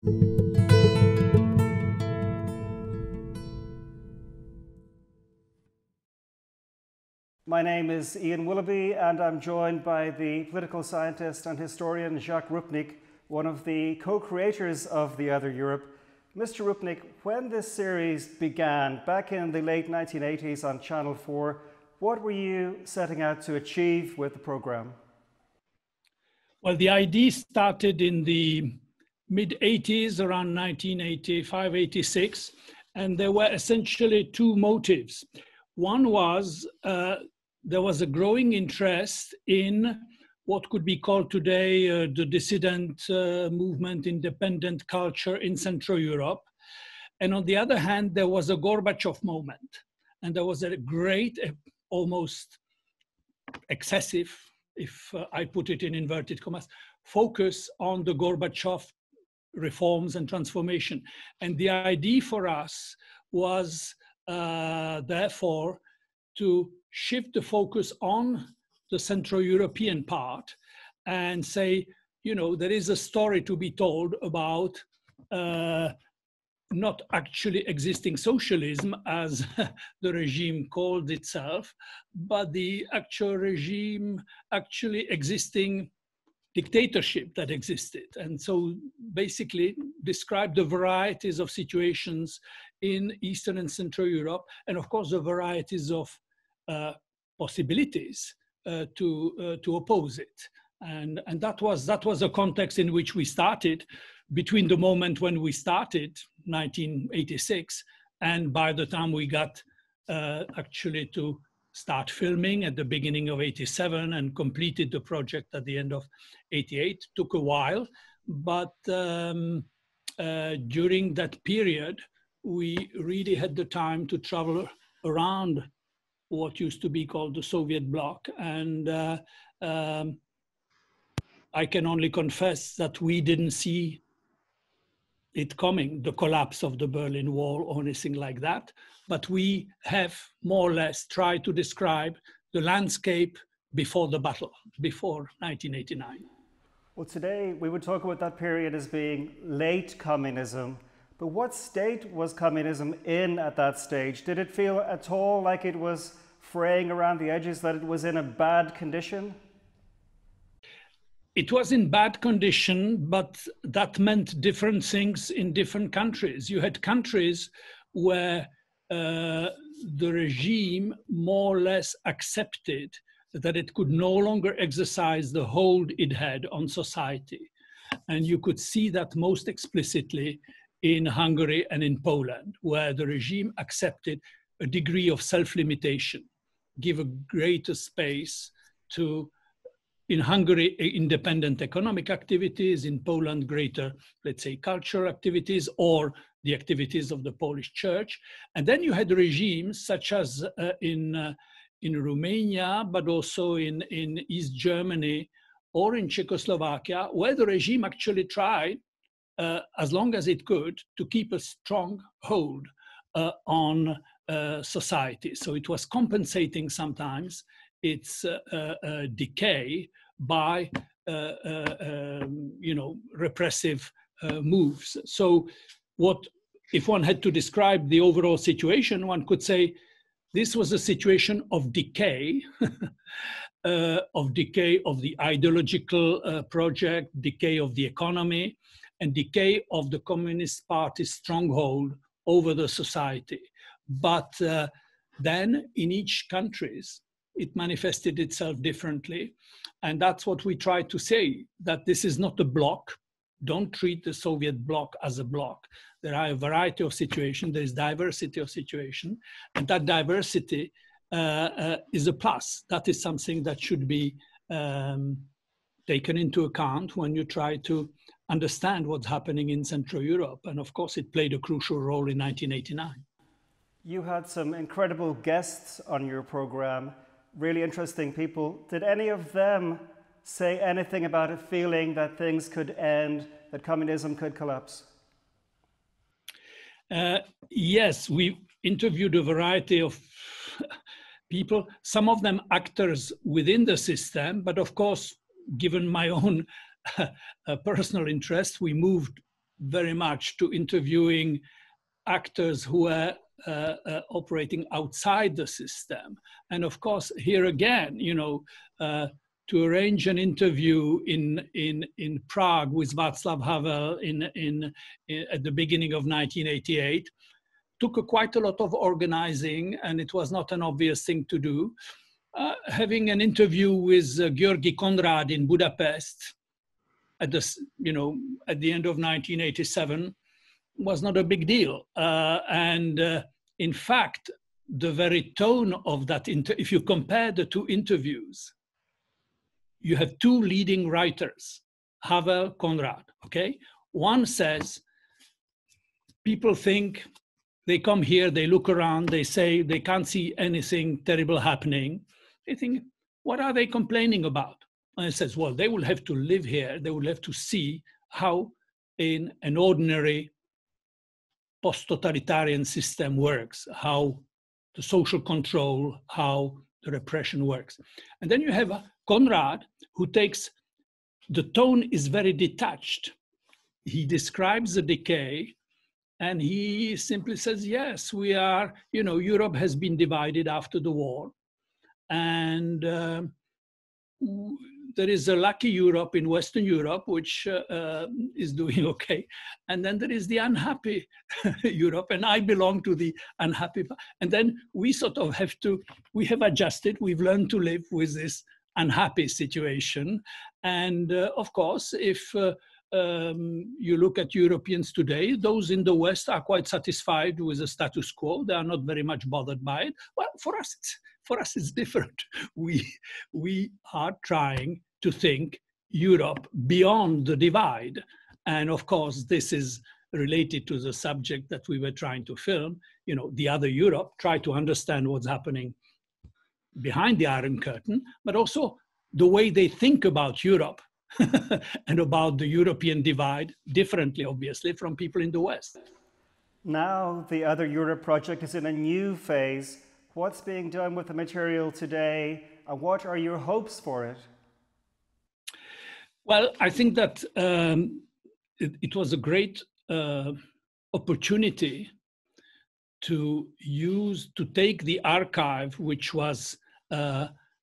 My name is Ian Willoughby, and I'm joined by the political scientist and historian Jacques Rupnik, one of the co-creators of The Other Europe. Mr. Rupnik, when this series began back in the late 1980s on Channel 4, what were you setting out to achieve with the program? Well, the idea started in the mid-80s, around 1985, 86, and there were essentially two motives. One was there was a growing interest in what could be called today the dissident movement, independent culture in Central Europe. And on the other hand, there was a Gorbachev moment. And there was a great, almost excessive, if I put it in inverted commas, focus on the Gorbachev reforms and transformation. And the idea for us was therefore to shift the focus on the Central European part and say, you know, there is a story to be told about not actually existing socialism as the regime called itself, but the actual regime actually existing dictatorship that existed. And so basically describe the varieties of situations in Eastern and Central Europe, and of course the varieties of possibilities to oppose it. And that was a context in which we started between the moment when we started, 1986, and by the time we got actually to start filming at the beginning of 87 and completed the project at the end of 88. Took a while, but during that period, we really had the time to travel around what used to be called the Soviet bloc. And I can only confess that we didn't see it coming, the collapse of the Berlin Wall or anything like that. But we have more or less tried to describe the landscape before the battle, before 1989. Well, today we would talk about that period as being late communism. But what state was communism in at that stage? Did it feel at all like it was fraying around the edges, that it was in a bad condition? It was in bad condition, but that meant different things in different countries. You had countries where the regime more or less accepted that it could no longer exercise the hold it had on society. And you could see that most explicitly in Hungary and in Poland, where the regime accepted a degree of self-limitation, give a greater space to, in Hungary, independent economic activities, in Poland, greater, let's say, cultural activities or the activities of the Polish church. And then you had regimes such as in Romania, but also in East Germany or in Czechoslovakia, where the regime actually tried, as long as it could, to keep a strong hold on society. So it was compensating sometimes its decay by repressive moves. So what, if one had to describe the overall situation, one could say this was a situation of decay, of the ideological project, decay of the economy, and decay of the Communist Party's stronghold over the society. But then in each country, it manifested itself differently. And that's what we try to say, that this is not a bloc. Don't treat the Soviet bloc as a bloc. There are a variety of situations, there is diversity of situation, and that diversity is a plus. That is something that should be taken into account when you try to understand what's happening in Central Europe. And of course, it played a crucial role in 1989. You had some incredible guests on your program, really interesting people. Did any of them say anything about a feeling that things could end, that communism could collapse? Yes, we interviewed a variety of people, some of them actors within the system, but of course, given my own personal interest, we moved very much to interviewing actors who were operating outside the system. And of course, here again, you know, to arrange an interview in Prague with Václav Havel at the beginning of 1988 took quite a lot of organizing, and it was not an obvious thing to do. Having an interview with György Konrád in Budapest at the end of 1987 was not a big deal. In fact, the very tone of that, if you compare the two interviews, you have two leading writers, Havel, Konrád, okay? One says, people think, they come here, they look around, they say they can't see anything terrible happening. They think, what are they complaining about? And it says, well, they will have to live here. They will have to see how in an ordinary post-totalitarian system works, how the social control, how the repression works. And then you have Konrád, who takes, the tone is very detached. He describes the decay, and he simply says, yes, we are, you know, Europe has been divided after the war. And there is a lucky Europe in Western Europe, which is doing okay. And then there is the unhappy Europe, and I belong to the unhappy. And then we sort of we have adjusted, we've learned to live with this unhappy situation. And of course, if you look at Europeans today, those in the West are quite satisfied with the status quo. They are not very much bothered by it. Well, for us, it's different. We are trying to think Europe beyond the divide. And of course, this is related to the subject that we were trying to film, you know, the other Europe, try to understand what's happening behind the Iron Curtain, but also the way they think about Europe and about the European divide differently, obviously, from people in the West. Now the Other Europe project is in a new phase. What's being done with the material today, and what are your hopes for it? Well, I think that it was a great opportunity to take the archive, which was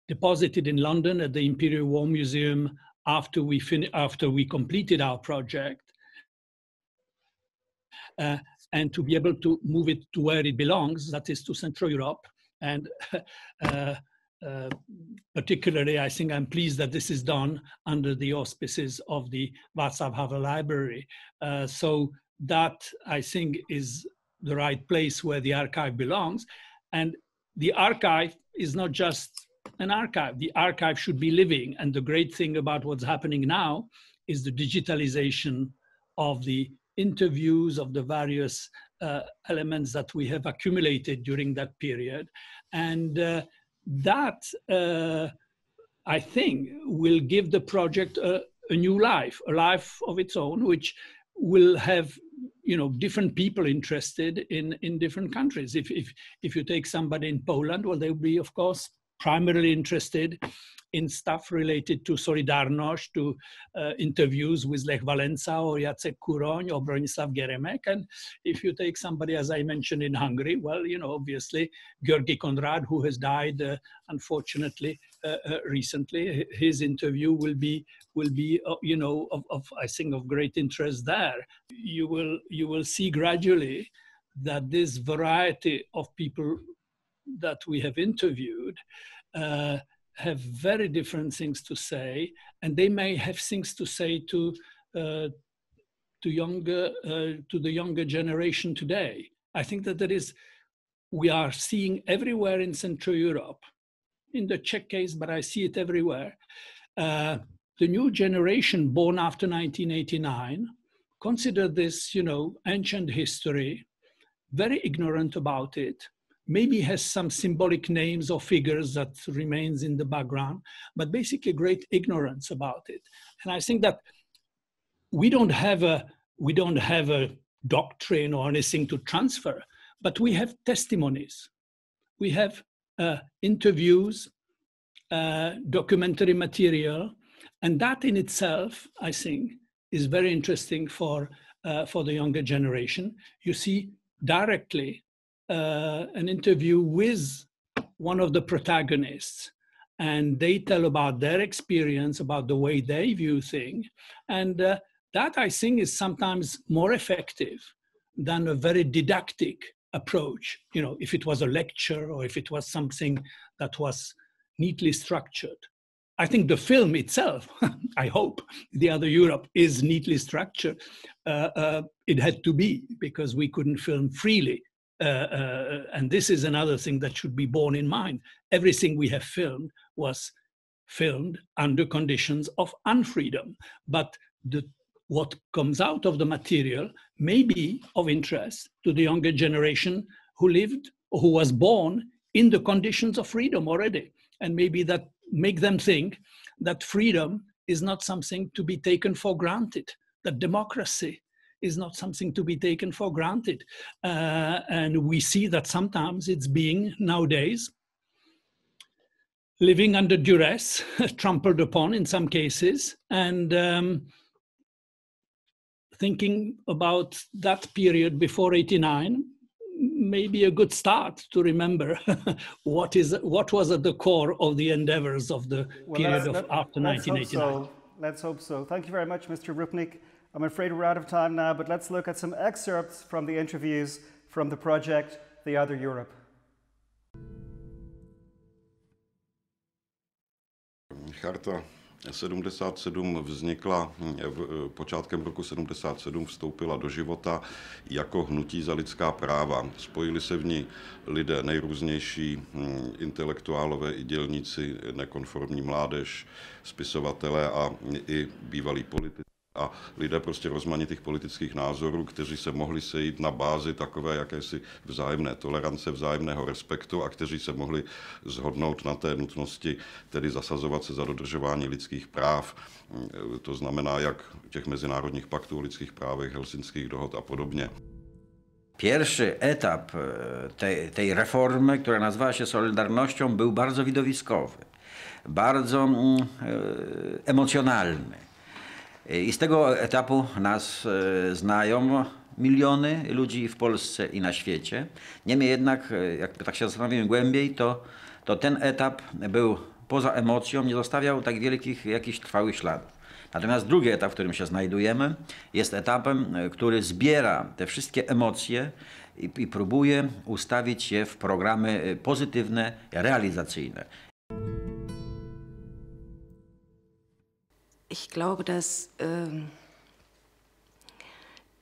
deposited in London at the Imperial War Museum after we completed our project, and to be able to move it to where it belongs, that is to Central Europe. And particularly, I think I'm pleased that this is done under the auspices of the Václav Havel Library. So that, I think, is the right place where the archive belongs. And the archive is not just an archive. The archive should be living. And the great thing about what's happening now is the digitalization of the interviews, of the various elements that we have accumulated during that period. And that, I think, will give the project a new life, a life of its own, which will have, you know, different people interested in different countries. If you take somebody in Poland, well, they'll be, of course, primarily interested in stuff related to Solidarność, to interviews with Lech Walesa or Jacek Kuroń or Bronisław Geremek. And if you take somebody, as I mentioned, in Hungary, well, you know, obviously, György Konrád, who has died, unfortunately, recently, his interview will be you know, I think, of great interest there. You will see gradually that this variety of people that we have interviewed have very different things to say, and they may have things to say to the younger generation today. I think that we are seeing everywhere in Central Europe, in the Czech case, but I see it everywhere. The new generation born after 1989 consider this, you know, ancient history, very ignorant about it, maybe has some symbolic names or figures that remains in the background, but basically great ignorance about it. And I think that we don't have a doctrine or anything to transfer, but we have testimonies. We have interviews, documentary material, and that in itself, I think, is very interesting for for the younger generation. You see directly an interview with one of the protagonists, and they tell about their experience, about the way they view things. And that, I think, is sometimes more effective than a very didactic approach. You know, if it was a lecture or if it was something that was neatly structured. I think the film itself, I hope, The Other Europe, is neatly structured. It had to be, because we couldn't film freely. And this is another thing that should be borne in mind. Everything we have filmed was filmed under conditions of unfreedom. But what comes out of the material may be of interest to the younger generation who lived, or who was born in the conditions of freedom already. And maybe that make them think that freedom is not something to be taken for granted, that democracy is not something to be taken for granted. And we see that sometimes it's being, nowadays, living under duress, trampled upon in some cases, and thinking about that period before '89 may be a good start to remember what was at the core of the endeavors of the period after 1989. Let's hope so. Thank you very much, Mr. Rupnik. I'm afraid we're out of time now, but let's look at some excerpts from the interviews from the project The Other Europe. Charta 77 vznikla počátkem roku 77, vstoupila do života jako hnutí za lidská práva. Spojili se v ní lidé nejrůznější, intelektuálové i dělníci, nekonformní mládež, spisovatelé a i bývalí politici. A lidé prostě rozmanitých politických názorů, kteří se mohli sejít na bázi takové jakési vzájemné tolerance, vzájemného respektu a kteří se mohli shodnout na té nutnosti, tedy zasazovat se za dodržování lidských práv. To znamená, jak těch mezinárodních paktů o lidských právech, helsinských dohod a podobně. Pierwszy etap tej reformy, która nazywała się Solidarnością, był bardzo widowiskowy, bardzo emocjonalny. I z tego etapu nas znają miliony ludzi w Polsce i na świecie. Niemniej jednak, jak tak się zastanowimy głębiej, to ten etap był poza emocją, nie zostawiał tak wielkich jakichś trwałych śladów. Natomiast drugi etap, w którym się znajdujemy, jest etapem, który zbiera te wszystkie emocje i próbuje ustawić je w programy pozytywne, realizacyjne. Ich glaube, dass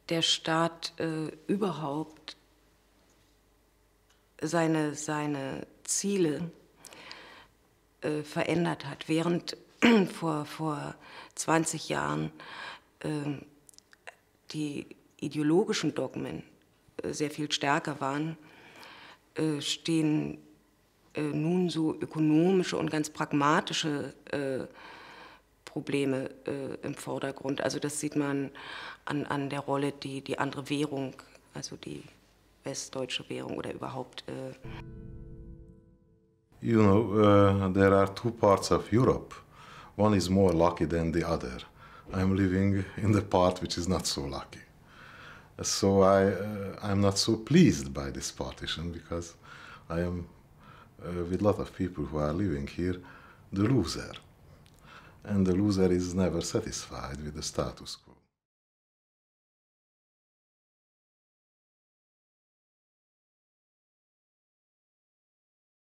der Staat überhaupt seine Ziele verändert hat. Während vor 20 Jahren die ideologischen Dogmen sehr viel stärker waren, stehen nun so ökonomische und ganz pragmatische Probleme im Vordergrund. Also das sieht man an der Rolle, die andere Währung, also die westdeutsche Währung oder überhaupt. You know, there are two parts of Europe. One is more lucky than the other. I'm living in the part which is not so lucky. So I'm not so pleased by this partition, because I am, with a lot of people who are living here, the loser. And the loser is never satisfied with the status quo.